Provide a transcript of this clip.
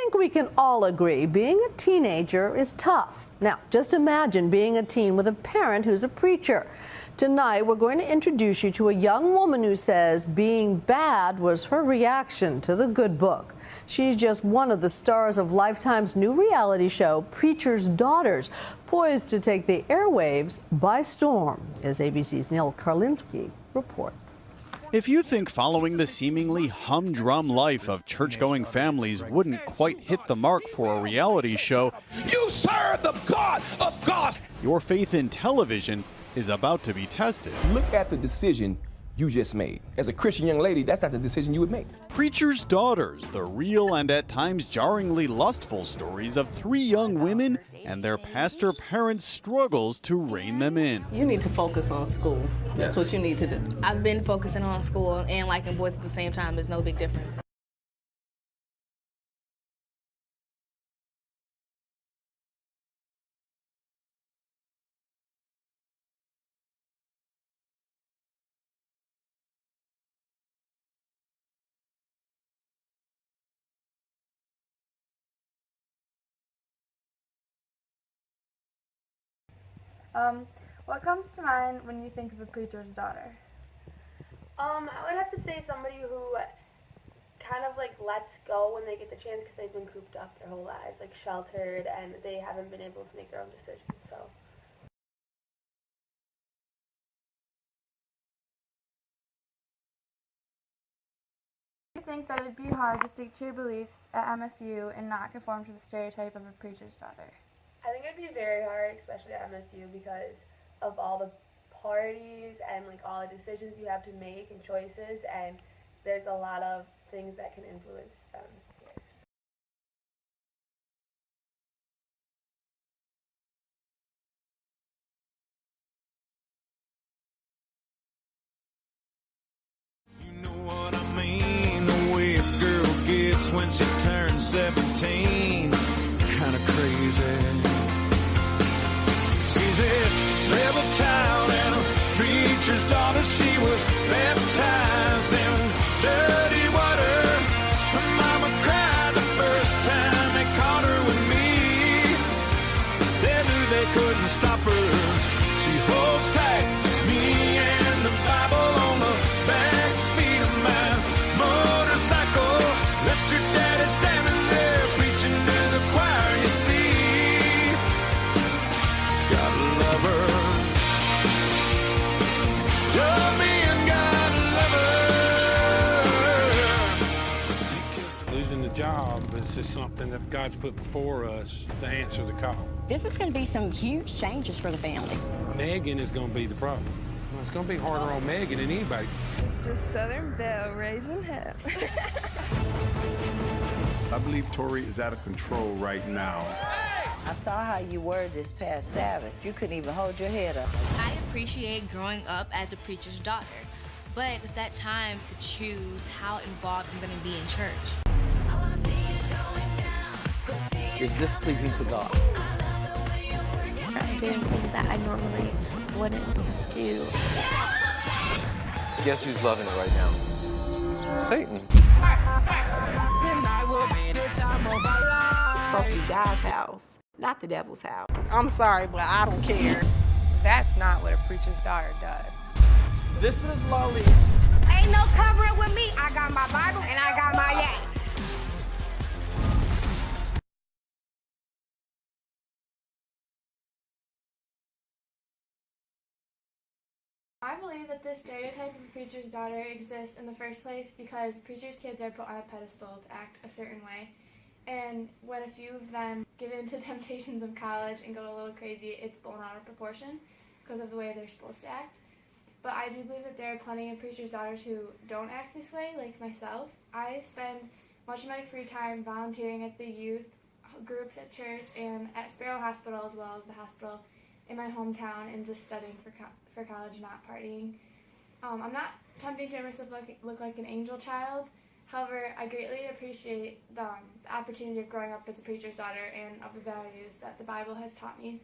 think we can all agree being a teenager is tough. Now, just imagine being a teen with a parent who's a preacher. Tonight, we're going to introduce you to a young woman who says being bad was her reaction to the good book. She's just one of the stars of Lifetime's new reality show, Preacher's Daughters, poised to take the airwaves by storm, as ABC's Neil Karlinski reports. If you think following the seemingly humdrum life of church-going families wouldn't quite hit the mark for a reality show, you serve the God of gods. Your faith in television is about to be tested. Look at the decision you just made. As a Christian young lady, that's not the decision you would make. Preacher's Daughters, the real and at times jarringly lustful stories of three young women and their pastor parents' struggles to rein them in. You need to focus on school. That's what you need to do. I've been focusing on school and liking boys at the same time. There's no big difference. What comes to mind when you think of a preacher's daughter? I would have to say somebody who kind of like lets go when they get the chance because they've been cooped up their whole lives, like sheltered, and they haven't been able to make their own decisions. So. Do you think that it'd be hard to stick to your beliefs at MSU and not conform to the stereotype of a preacher's daughter? I think it'd be very hard, especially at MSU, because of all the parties and like all the decisions you have to make and choices, and there's a lot of things that can influence them here. You know what I mean, the way a girl gets when she turns 17, kind of crazy. She's a rebel child and a preacher's daughter. She was baptized in dirty water. Her mama cried the first time they caught her with me. They knew they couldn't stop her. She holds tight, me and the Bible on the back seat of my motorcycle. Left your daddy standing there preaching to the choir, you see. Gotta love her. Love me and gotta love her. Losing the job is just something that God's put before us to answer the call. This is going to be some huge changes for the family. Megan is going to be the problem. Well, it's going to be harder on Megan than anybody. It's just Southern Belle raising hell. I believe Tori is out of control right now. I saw how you were this past Sabbath. You couldn't even hold your head up. I appreciate growing up as a preacher's daughter, but it's that time to choose how involved I'm going to be in church. Is this pleasing to God? I'm doing things that I normally wouldn't do. Guess who's loving it right now? Satan. It's supposed to be God's house, not the devil's house. I'm sorry, but I don't care. That's not what a preacher's daughter does. This is lowly. Ain't no covering with me. I got my Bible and I got my yak. I believe that this stereotype of a preacher's daughter exists in the first place because preachers' kids are put on a pedestal to act a certain way. And when a few of them give in to temptations of college and go a little crazy, it's blown out of proportion because of the way they're supposed to act. But I do believe that there are plenty of preachers' daughters who don't act this way, like myself. I spend much of my free time volunteering at the youth groups at church and at Sparrow Hospital, as well as the hospital in my hometown, and just studying for college, not partying. I'm not attempting to make myself look like an angel child. However, I greatly appreciate the opportunity of growing up as a preacher's daughter and of the values that the Bible has taught me.